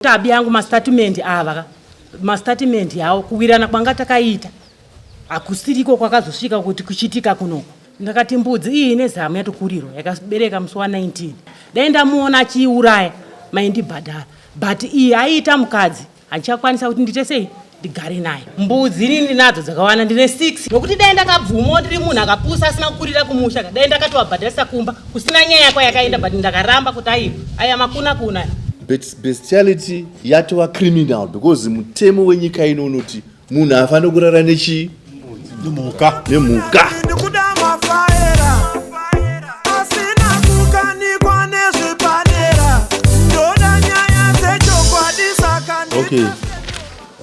Tabi yangu mastatement yawo kuwirana kwanga takaita akusiriko kwakazosvika kuti kuchitika kunoko. Ndakati mbudzi iyi nezamu yatokuriro yakabereka musi wa 19 dai ndamuona achiuraya maindibhadhara, but iyi aiita mukadzi handichakwanisa kuti ndite sei ndigare naye. Mbudzi ini ndinadzo dzakawanda, ndine 6 nokuti dai ndakabvumo ndiri munhu akapusa asina kukurira kumusha, dai ndakatovabhadharisa kumba kusina nyaya yakwa yakaenda, but ndakaramba kuti aya makuna kuna. Bestiality yatova criminal because mutemo wenyika ino unoti munhu afana kurara nemhuka. Okay.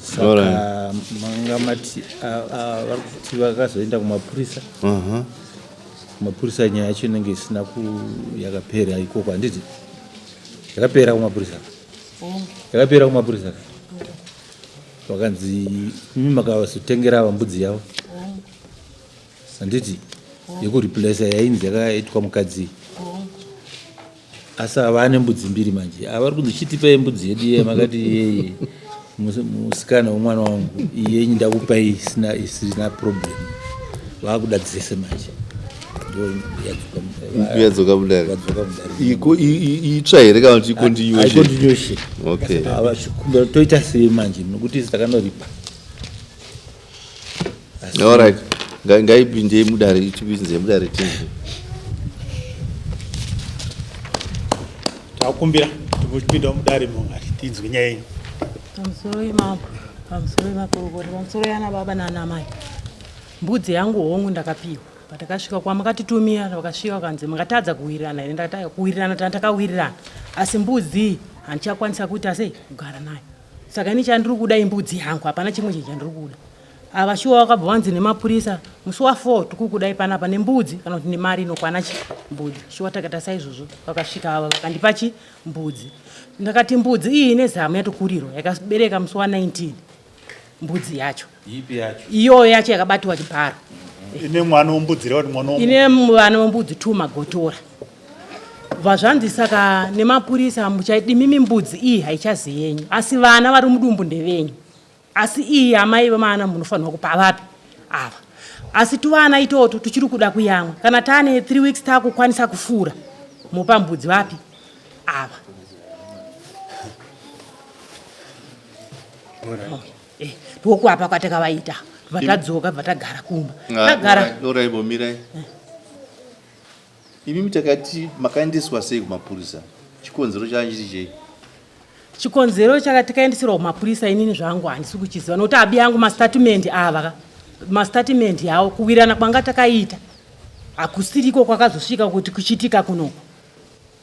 Saka mangamati varikuti vakazoenda kumapurisa. Kumapurisa nyaya yacho inenge isina yakapera ikoko, handiti yakapera kumapurisa. Yakapera kumapurisa. Vakanzi makazotengera vambudzi yavo, handiti yekureplace yainzi yakaitwa mukadzi. Asi ava nembudzi mbiri manje. Ava vari kundochitipai mbudzi yedu iye makati iyeye musikana womwana wangu iye ndakupai isina problem. Vakuda dzese manje. Yadzoka mudare. Itsva here kana kuti continuation. Okay. Avachikumbira toita sei manje nokuti takanoripa. All right. Ngaipinde mudare ichipinze mudare tinzi. Takumbira tikupinda mudare mungari tinzwe nyaya yenyu. Pamusoro imapo, pamusoro imakorokota, pamusoro yana baba nana mai. Mbudzi yangu hongu ndakapiwa. Patakasvika kwamakatitumira vakasvika kanzi makatadza kuwirirana here. Ndakataka kuwirirana tandakawirirana, asi mbudzi handichakwanisa kuita sei kugara nayo. Saka ini chandiri kuda imbudzi yangu, hapana chimwe chandiri kuda. Ava shuwa vakabva vanzi nemapurisa musi wa4 tikukudai panapa nembudzi kana kuti nemari inokwana chimbudzi. Shuwa takata saizvozvo vakasvika ava vakandipa chimbudzi. Ndakati mbudzi iyi nezamu yatokuriro yakabereka musi wa 19 mbudzi yacho. Ipi yacho? Iyoyo yacho yakabatiwa chibharo. Ine mwana wombudzi rero mwana wombudzi. Ine mwana wombudzi 2 magotora. Vazvanzi saka nemapurisa muchaidi mimi mbudzi iyi haichazi yenyu, asi vana vari mudumbu ndevenyu. Asi iyi amai vamana munofanirwa kupa vapi ava. Asi tuvana itoto tuchiri kuda kuyamwa. Kana tane 3 weeks takukwanisa kufura mupa mbudzi vapi ava. Ndokuapa kwatakavaita vatadzoka vatagara kumba. Oraibo mirai. Imi mutakati makaendeswa sei kumapurisa? Chikonzero chanjiri chei? Chikonzero chakatikaendesera kumapurisa inini zvangu handisi kuchiziva nokuti abi yangu mastatement yawo kuwirana kwanga takaita akusiriko kwakazosvika kuti kuchitika kunoko.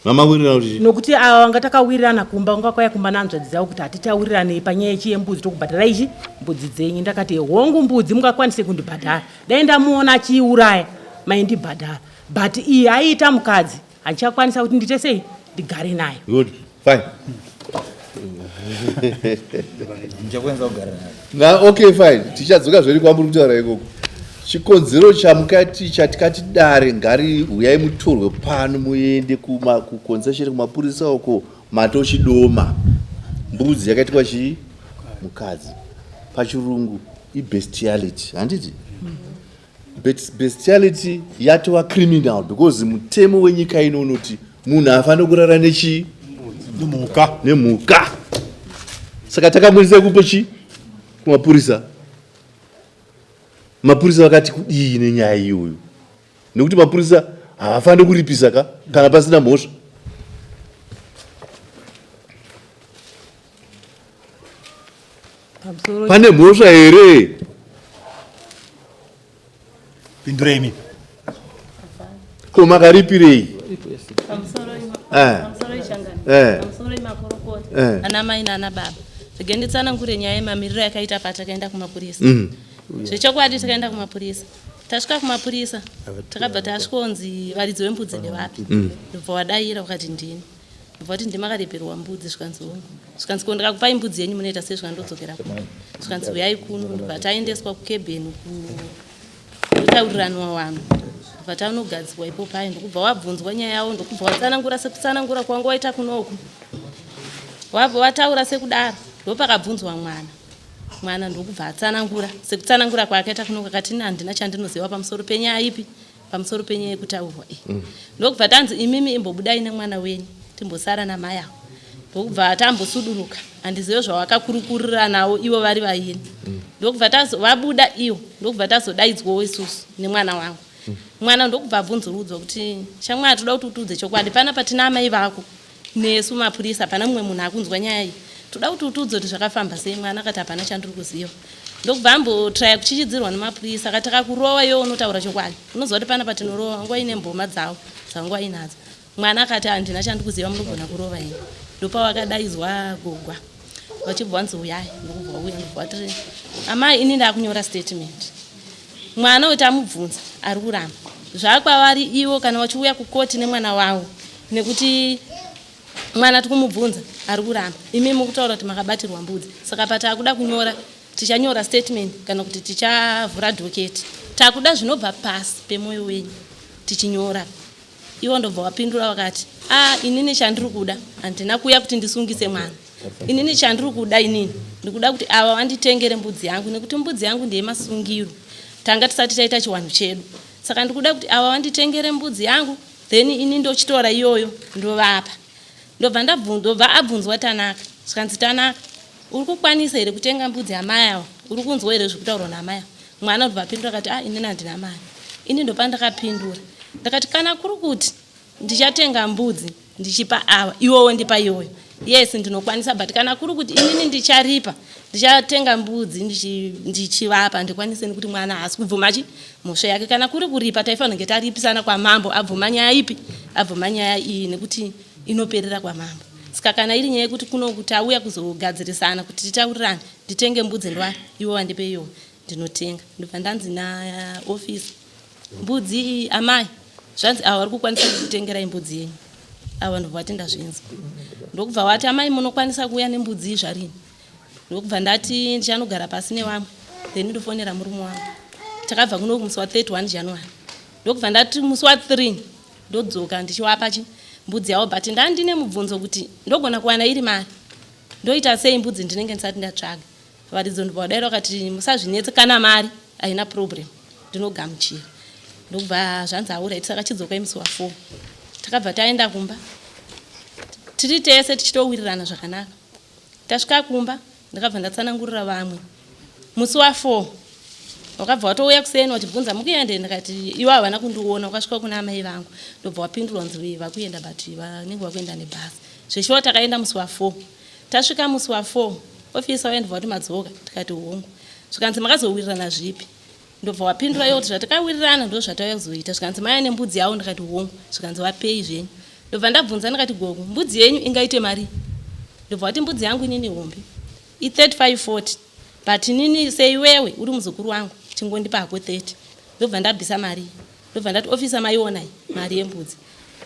Mamawirirana kuti nokuti ava vanga takawirirana kumba nga kwaya kumba nanzvadzi dzavo kuti hatitawirirane panyaya yechiyembudzi tokubhadhara ichi mbudzi dzenyu. Ndakati hongu mbudzi mungakwanise kundibhadhara, dai ndamuona achiuraya maindibhadhara, but iyi aiita mukadzi handichakwanisa kuti ndite sei ndigare naye. Good. Fine. Ndichakwanisa kugara naye. Okay, fine. Tichadzoka zveri kwamburi kutaura ikoko. Chikonzero chamukati chatikati dare ngari uyai mutorwe pano muende kuconcession kumapurisa uko matochidoma. Mbudzi yakaitwa chii? Mukadzi. Pachirungu ibestiality, handiti? Bestiality yatova criminal because mutemo wenyika ino unoti munhu afana kurara nemhuka. Saka takamurisa kupo chi kumapurisa. Mapurisa vakati kudii nenyaya iyoyo, nekuti mapurisa havafani kuripisa kana pasina mhosva. Pane mhosva here? Pindurei mimi. Ko makaripirei? Ana mai nana baba tigenditsanangure nyaya yemamiriro yakaita patakaenda kumapurisa. Zvechokwadi takaenda kumapurisa, tasvika kumapurisa takabva tasvikonzi varidzi vembudzi ndevapi. Ndobva wadaira wakati ndini, ndobva kuti ndimakareperwa mbudzi. Zvikanzi ko ndakakupai mbudzi yenyu munoita sei? Zvikandodzokera zvikanzi uyai kuno. Ndobva taendeswa kukebheni kutauriraniwa vanhu. Ndobva taunogadzirwa ipo pai. Ndokubva wabvunzwa nyaya yavo, ndokubva watsanangura sekutsanangura kwangu waita kunoku. wabva wataura sekudaro ndopakabvunzwa mwana ndokubva atsanangura sekutsanangura kwakaita kuno kakati handina chandinoziva pamusoro penyaya ipi pamusoro penyaya yekutaurwa iyi ndokubva tanzi imimi imbobudai nemwana wenyu timbosara namai avo ndokubva tambosuduruka handizive zvawakakurukurira nawo ivo vari vaini ndokubva vabuda iwo ndokubva tazodaidzwawo isusu nemwana wangu mwana ndokubva abvunzurudzwa kuti shamwari toda kuti utiudze chokwadi pana patina amai vako nesu mapurisa pana mumwe munhu akunzwa nyaya iyi toda kuti utiudze kuti zvakafamba sei mwana akati hapana chandiri kuziva ndokubva ambotraya kuchichidzirwa nemapurisa akati akakurowa iwo unotaura chokwadi unoziva kuti pana patinorowa nguva ine mboma dzavo dzanguva inadzo mwana akati handina chandikuziva munogona kurova ini ndopawakadaidzwa gogwa vachibva wanzi uyai ndokubva uya ndobva tiri amai ini ndakunyora statement mwana weti amubvunza ari kuramba zvakwavari ivo kana vachiuya kukoti nemwana wavo nekuti mwana tikumubvunza ari kuramba imi mukutaura kuti makabatirwa mbudzi saka patakuda kunyora tichanyora statement kana kuti tichavhura dhoketi takuda zvinobva pasi pemwoyo wenyu tichinyora ivo ndobva wapindura wakati inini chandiri kuda handina kuuya kuti ndisungise mwana inini chandiri kuda inini ndikuda kuti ava vanditengere mbudzi yangu nekuti mbudzi yangu ndeye masungiro tanga tisati taita chiwanhu chedu saka ndikuda kuti ava vanditengere mbudzi yangu then ini ndochitora iyoyo ndovapa ndobva abvunzwa Tanaka zvikanzi Tanaka uri kukwanisa here kutenga mbudzi yamai avo uri kunzwa here zvekutaurwa namai avo mwana ndobva apindura akati inini handina mari ini ndopandakapindura ndakati kana kuri kuti ndichatenga mbudzi ndichipa ava iwowo ndipa iyoyo yes ndinokwanisa but kana kuri kuti inini ndicharipa ndichatenga mbudzi ndichivapa ndikwanise nekuti mwana haasi kubvuma mhosva yake kana kuri kuripa taifanira kunge taripisana kwamambo abvuma nyaya ipi abvuma nyaya iyi nekuti inoperera kwamambo saka kana iri nyaya yekuti kuno kuti auya kuzogadzirisana kuti titaurirane nditenge mbudzi ndwari iwo wandipe iyoyo ndinotenga ndobva ndanzi naofisi mbudzi iyi amai zvanzi ava vari kukwanisa kukutengerai mbudzi yenyu ava ndobva wati ndazvinzwa ndokubva wati amai munokwanisa kuuya nembudzi iyi zvarini ndokubva ndati ndichanogara pasi nevamwe then ndofonera murume wangu takabva kuno musi wa31 January ndokubva ndati musi wa3 ndodzoka ndichiwapa mbudzi yavo but ndandine mubvunzo kuti ndogona kuwana iri mari ndoita sei mbudzi ndinenge ndisati ndatsvaga varidzo ndobvadaira vakati musazvinetse kana mari haina problem ndinogamuchira ndobva zvanzi auraiti saka chidzokai musi wa4 takabva taenda kumba tiri tese tichitowirirana zvakanaka tasvika kumba ndakabva ndatsanangurira vamwe musi wa4 wakabva watouya kuseni wachibvunza mukuenda ndakati ivo havana kundiona wakasvika kuna amai vangu ndobva wapindurwa nzi vakuenda but vanenge vakuenda nebhasi zveshiwo takaenda musi wa4 tasvika musi wa4 ofisa waenda vati madzoka tikati hongu zvikanzi makazowirirana zvipi ndobva wapindura iwo kuti zvatakawirirana ndo zvatauya kuzoita zvikanzi maya nembudzi yavo ndikati hongu zvikanzi wapei zvenyu ndobva ndabvunza ndikati gogo mbudzi yenyu ingaite mari ndobva wati mbudzi yangu inini hombe i3540 but nini seiwewe uri muzukuru wangu chingondipa hako 30 ndobva ndabvisa mari ndobva ndati ofisa maionai mari yembudzi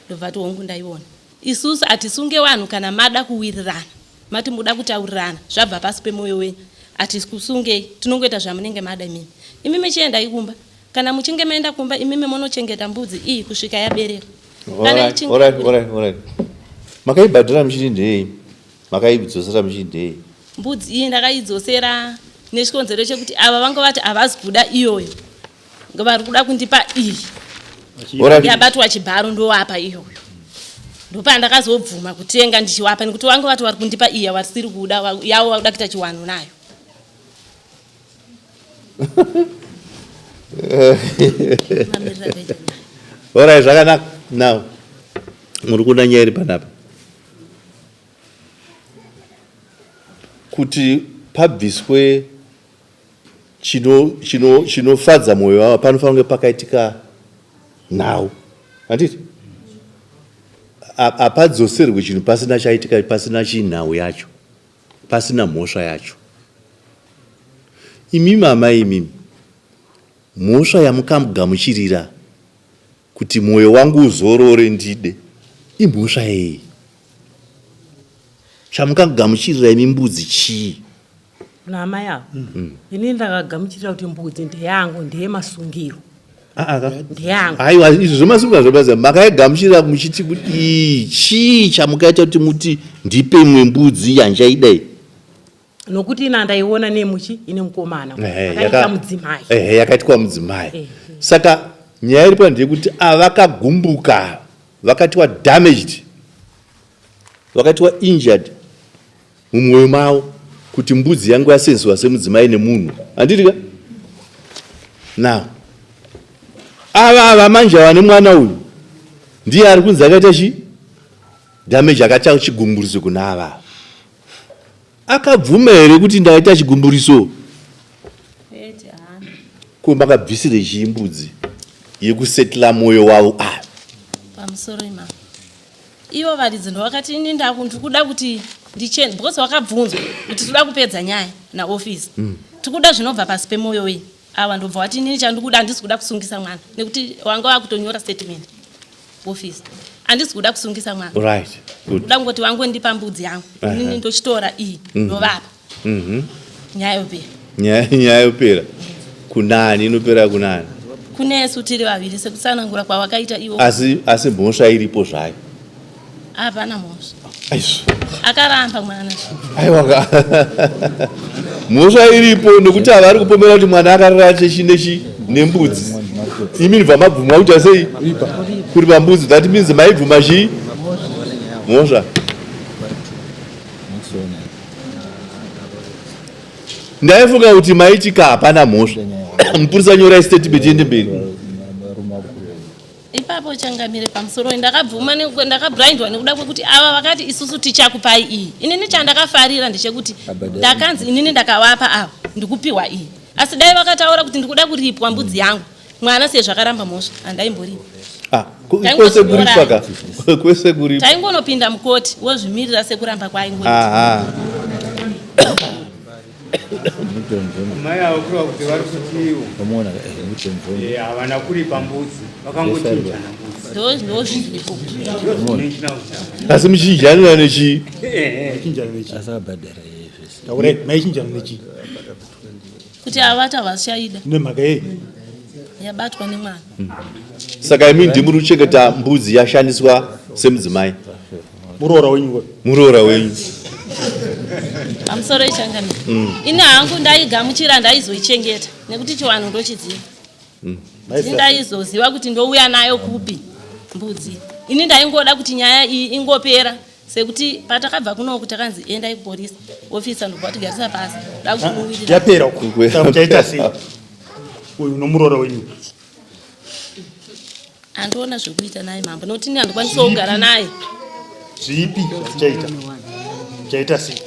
ndobva ati hongu ndaiona isusu hatisunge vanhu kana mada kuwirirana mati muda kutaurirana zvabva pasi pemwoyo wenyu hatikusungei tinongoita zvamunenge mada imi mechiendai kumba kana muchinge maenda kumba imimi munochengeta mbudzi iyi kusvika yabereka Alright. Makaibhadhira muchiti ndei makaidzosera muchiti ndei mbudzi iyi ndakaidzosera nechikonzero chekuti ava vanga vati havazi kuda iyoyo vari kuda kundipa iyi yabatwa chibharo ndowapa iyoyo ndopandakazobvuma kutenga ndichiwapa nekuti vanga vati vari kundipa iyi yavatiri kuda yavo vakuda kuita chiwano nayo Alright, zvakanaka. Now muri kuda nyaya iri panapa kuti pabviswe chinofadza mwoyo wavo panofanira kunge pakaitika nhau handiti apadzoserwe chinhu pasina chaitika pasina chinhau yacho pasina mhosva yacho imimi amai imimi mhosva yamukamugamuchirira kuti mwoyo wangu uzorore ndide imhosva yei chamukamugamuchirira imi mbudzi chii naamai avo inini ndakagamuchirira kuti mbudzi ndeyangu ndeye masungiro ndeyangu. Aiwa izvo zvomasunga zvobaza makaigamuchira muchiti kuti chii chamukaita kuti muti ndipe imwe mbudzi yanjaidai nokuti ina ndaiona nemuchi ine mukomana akaita mudzimai yakaitwa mudzimai. Saka nyaya iripo ndeyekuti avakagumbuka vakatiwa damaged vakatiwa injured mumwoyo mavo kuti mbudzi yangu yasenzwa semudzimai nemunhu handitika now ava manje vane mwana uyu ndiye ari kunzi akaita chi damage akaita chigumburiso kuna ava akabvuma here kuti ndaita chigumburiso ko makabvisire chii mbudzi yekusetla mwoyo wavo pamusoro imamo ivo varidzi ndovakati ini ndikuda kuti ndichene because wakabvunzwa kuti tinoda kupedza nyaya naofisi tikuda zvinobva pasi pemwoyo wenyu ava ndobva wati inini chandikuda handisi kuda kusungisa mwana nekuti wanga wakutonyora statement ofisi handisi kuda kusungisa mwana right kuda ngoti wangondipa mbudzi yangu inini ndochitora iyi ndovapa nyaya yopera nyaya yopera kunani inopera kunani kunesu tiri vaviri sekutsanangura kwawakaita iwo asi mhosva iripo zvayo hapana mhosva akaramba mwana aiwa mhosva iripo nokuti havari kupomera kuti mwana akarara chechi nechi nembudzi imi ndibva mabvuma kuita sei kuri pambudzi that means maibvuma chii mhosva ndaifunga kuti maitika hapana mhosva mupurisa nyorai statement ende mberi ipapo changamire pamusoro ndakabvuma ndakabrindwa nekuda kwekuti ava vakati isusu tichakupai iyi inini chandakafarira ndechekuti ndakanzi inini ndakavapa ava ndikupiwa iyi asi dai vakataura kuti ndikuda kuripwa mbudzi yangu mwana sezvo akaramba mhosva handaimboripa kwese kuripa taingonopinda mukoti wozvimirira sekuramba kwaingo mai avo kureva kuti vari kutiwo havana kuripa mbudzi vakangochinjana mbudzi ndozviripo asi muchinjanira nechii maichinjana nechii kuti avata vashaida nemhaka yei yabatwa nemwana saka imi ndimuri kuchengeta mbudzi yashandiswa semudzimai muroora wenyu pamusoro ichangamira ini hangu ndaigamuchira ndaizoichengeta nekuti chiwanhu ndochidziva ndaizoziva kuti ndouya nayo kupi mbudzi ini ndaingoda kuti nyaya iyi ingopera sekuti patakabva kunoku takanzi endai kupolisa ofisa ndobva tigarisa pasi yapera uchaita sei uyu nomuroora wenyu handiona zvekuita naye mambo nokuti ini handikwanisa kugara naye zvipi uchaita sei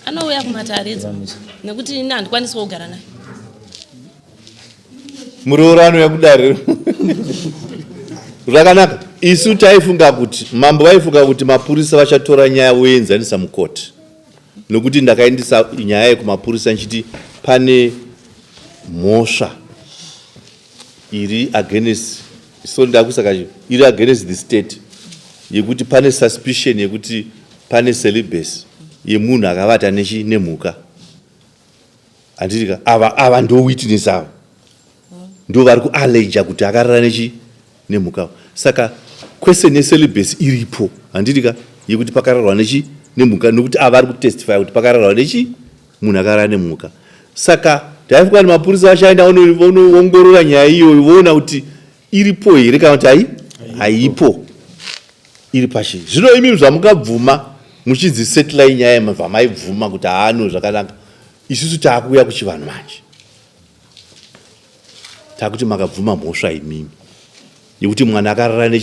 anouya kumataredzo nekuti ini handikwanisa kugara naye muroora anouya kudare zvakanaka isu taifunga kuti mambo vaifunga kuti mapurisa vachatora nyaya voenzanisa mukoti nokuti ndakaendesa nyaya yekumapurisa nchiti pane mhosva iri against so ndakusaka iri against the state yekuti pane suspicion yekuti pane celibacy yemunhu akavata nemhuka handitika ava ndo witness ava ndo vari kualleja kuti akarara nemhuka saka question yecelibacy iripo handitika yekuti pakararwa nemhuka nokuti ava ari kutestify kuti pakararwa munhu akarara nemhuka saka ndaifunga kuti mapurisa vachaenda vonoongorora nyaya iyoyo voona kuti iripo here kana kuti haipo iri pashi zvino imi zvamukabvuma muchidzisetla inyaya mabva maibvuma kuti haano zvakanaka isusu taakuuya kuchivanhu manje taakuti makabvuma mhosva imimi yekuti mwana akarara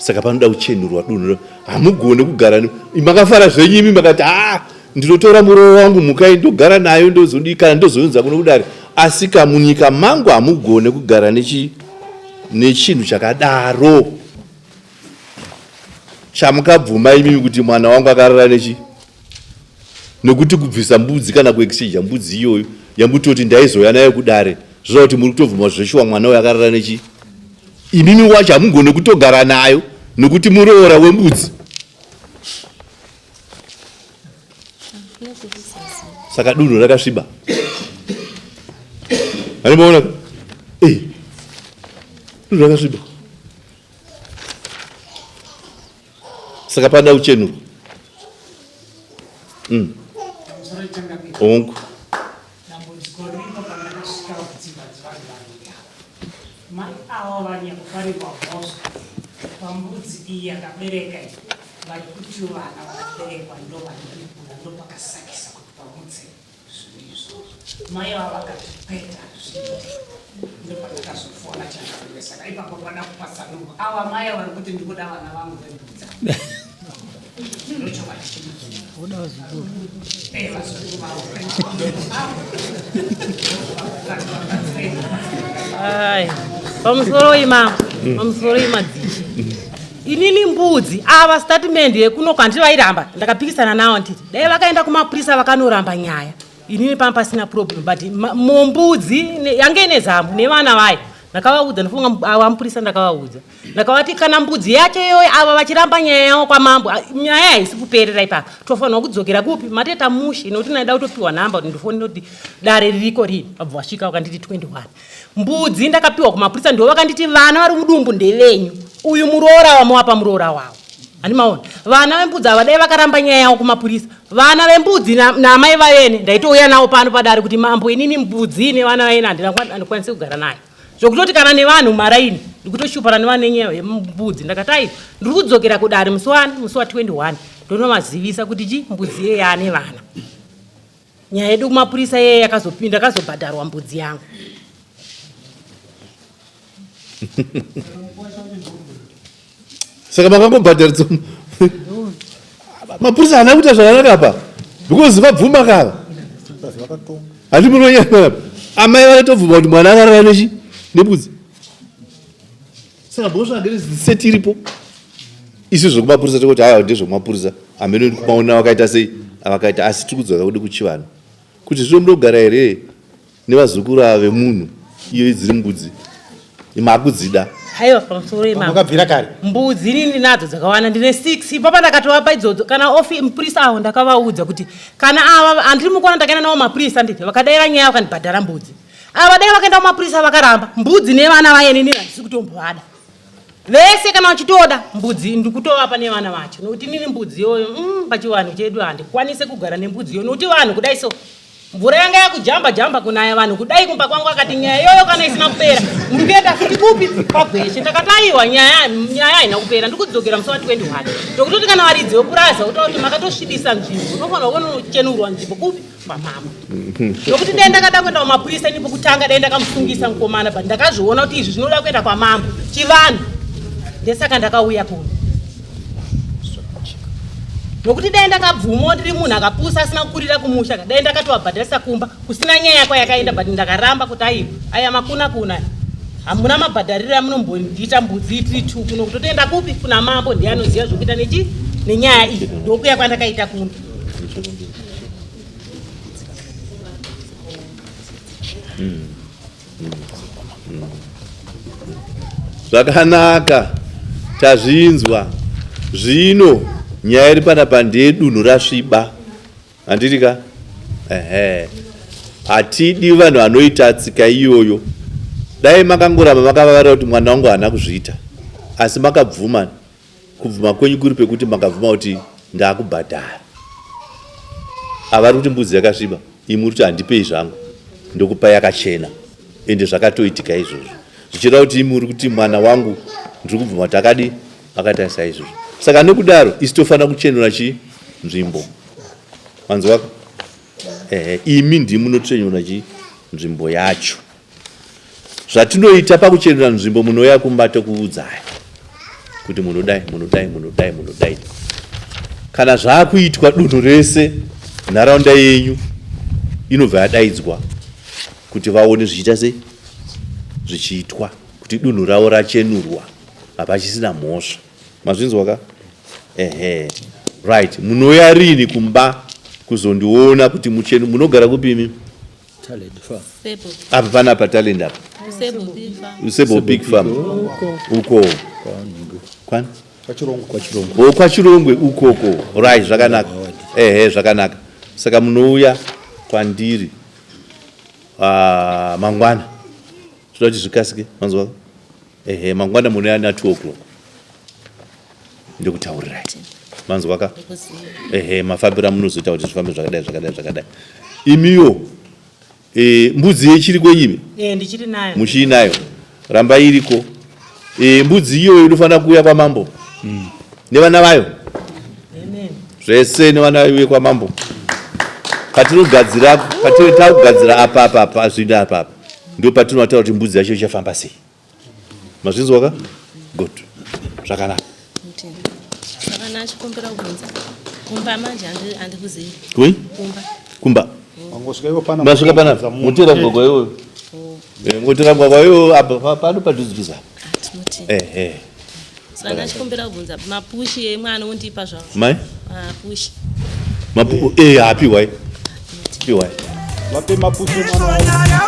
saka panoda kuchenurwa dunhu hamugone kugara makafara zvenyu imi makati ndinotora murooro wangu mhukai ndogara nayo ndozodii kana ndozounza kuno kudare asi kamunyika mangu hamugone kugara nechinhu chakadaro chamukabvuma imimi kuti mwana wangu akarara nokuti kubvisa mbudzi kana kuexchange mbudzi iyoyo yambutoti ndaizoya nayo kudare zvoda kuti muri kutovhuma zveshuwa mwana uyo akarara imimi wacho hamugone kutogara nayo nokuti muroora wembudzi saka dunhu rakasviba Animaona? Zvakasviba. Saka pada uchenuru. Ongu. Mai avo vanyakufarirwa mhosva pambudzi iyi yakabereka vari kuti vana vakaberekwa ndo vanirikura ndo pakasakisa kuti pamutse zvinhu izvo. Mai avo vakatipeta ndo pandakazofona chandakuve saka ipapo vada kupasanurwa ava mai avo vari kuti ndikuda vana vangu vembudza pamusoro imadzichi inini mbudzi ava statement yekunoka ndivairamba ndakapikisana navo nditi dai vakaenda kumapurisa vakanoramba nyaya inini pamba pasina problem but mumbudzi yange nezamu nevana vayo ndakavaudza ndofunga ava mupurisa ndakavaudza ndakavati kana mbudzi yacho iyoyo ava vachiramba nyaya yavo kwamambo nyaya haisi kuperera ipapa tofanirwa kudzokera kupi mateta mushe nokuti naida kutopiwa nhamba kuti ndifonera kuti dare ririko rini vabva vasvika vakanditi 21 mbudzi ndakapiwa kumapurisa ndo vakanditi vana vari mudumbu ndevenyu uyu muroora wamovapa muroora wavo handimaona vana vembudzi ava dai vakaramba nyaya yavo kumapurisa vana vembudzi namai vavene ndaitouya navo pano padare kuti mambo inini mbudzi nevana vaene handikwanisi kugara nayo zvokutoti kana nevanhu maraini ndikutoshupana nevanhu nenyaya yembudzi ndakatai ndiri kudzokera kudare musi wa 21 ndonomazivisa kuti chi mbudzi iye yaane vana nyaya yedu kumapurisa iye yakazopinda akazobhadharwa mbudzi yangu Saka makangobhadharidza mapurisa haana kuita zvakanaka apa because vabvuma kava handi munonyanya amai vakatobvuma kuti mwana akarara nechi nebudzi saka mbosva ngereseti iripo isi zvokumapurisa tokuti haya ndezvokumapurisa hamene kumaona vakaita sei avakaita asi tiri kudzoka kudi kuchivana kuti zvino munogara here nevazukuru ava vemunhu iyo dziri mbudzi makudzida haiwa pamusoro makabvira kare mbudzi inini nadzo dzakawanda ndine 6 ipapa ndakatovapa idzodzo kana mupurisa avo ndakavaudza kuti kana ava handiri mukuona ndakaenda navo mapurisa nditi vakadaira nyaya vakandibhadhara mbudzi ava dai vakaenda kumapurisa vakaramba mbudzi nevana vaye nini handisi kutombovada vese kana vachitoda mbudzi ndikutovapa nevana vacho nokuti nini mbudzi iyoyo pachivanhu chedu handikwanise kugara nembudzi iyo nokuti vanhu kudai so mvura yanga yakujamba jamba kunaya vanhu kudai kumba kwangu akati nyaya iyoyo kana isina kupera ndikuenda kuti kupi pagweshe ndakataiwa nyaya haina kupera ndikudzokera musi wa 21 ndokutoti kana varidzi vepuraza utaura kuti makatosvibisa nzvimbo unofanira kuonochenurwa nzvimbo kupi pamama nokuti dai ndakada kuenda kumapurisa ini pokutanga dai ndakamusungisa mukomana but ndakazviona kuti izvi zvinoda kuenda kwamambo chivanhu ndesaka ndakauya kuno nokuti dai ndakabvuma ndiri munhu akapusa asina kukurira kumusha dai ndakatovabhadharisa kumba kusina nyaya yako yakaenda but ndakaramba kuti aiwa aya makuna kuna hamuna mabhadhariro amunombondiita mbudzi itiri 2 kuno kutotoenda kupi kuna mambo ndiye anoziva zvokuita nechi nenyaya iyi ndokuya kwandakaita kuno zvakanaka tazvinzwa zvino nyaya iri panapa ndeyedunhu rasviba handitika hatidi vanhu vanoita tsika iyoyo dai makangoramba makavavarira kuti mwana wangu haana kuzviita asi makabvuma kubvuma kwenyu kuri pekuti makabvuma kuti ndaakubhadhara avari kuti mbudzi yakasviba imi muri kuti handipei zvangu ndokupa yakachena ende zvakatoitika izvozvo zvichida kuti imi muri kuti mwana wangu ndiri kubvuma kuti akadi akatarisa izvozvo saka nekudaro isi tofanira kuchenura chi nzvimbo manzi wako imi ndimi munotochenura chi nzvimbo yacho zvatinoita pakuchenura nzvimbo munoya kumbato kuudzai kuti munodai munodai munodai munodai kana zvaakuitwa dunhu rese nharaunda yenyu inobva yadaidzwa kuti vaone zvichiita sei zvichiitwa kuti dunhu ravo rachenurwa hapachisina mhosva mazvinzwa ka right munoya rini kumba kuzondiona kuti muchenu munogara kupimi apa panapa talent apa Usebo Big Farm uko kwani kwachirongwe ukoko right zvakanaka zvakanaka saka munouya kwandiri mangwana kuti zvikasike manzwa mangwana mune ana 2 o'clock ndikutaurirai manzwa ka mafambira munozoita kuti zvifambe zvakadai imiyo mbudzi yechiri kwenyimi ndichiri nayo muchiinayo ramba iriko mbudzi iyo inofanira kuuya kwamambo nevana vayo zvese nevana vayo kwa mambo patinotagadzira apa zvino apa ndio patinotaura kuti mbudzi yacho ichafamba sei mazvinzwa ka good zvakanaka saka nachikumbira kubvunza kumba manje handikuzivi kumba masvika panapa mutera mugwagwa iwoyo mutera mugwagwa iwoyo apa pano padhuzipiza saka nachikumbira kubvunza mapushi emwana undipa zvavo mai mapushi apiwai piwai vape mapushi mwana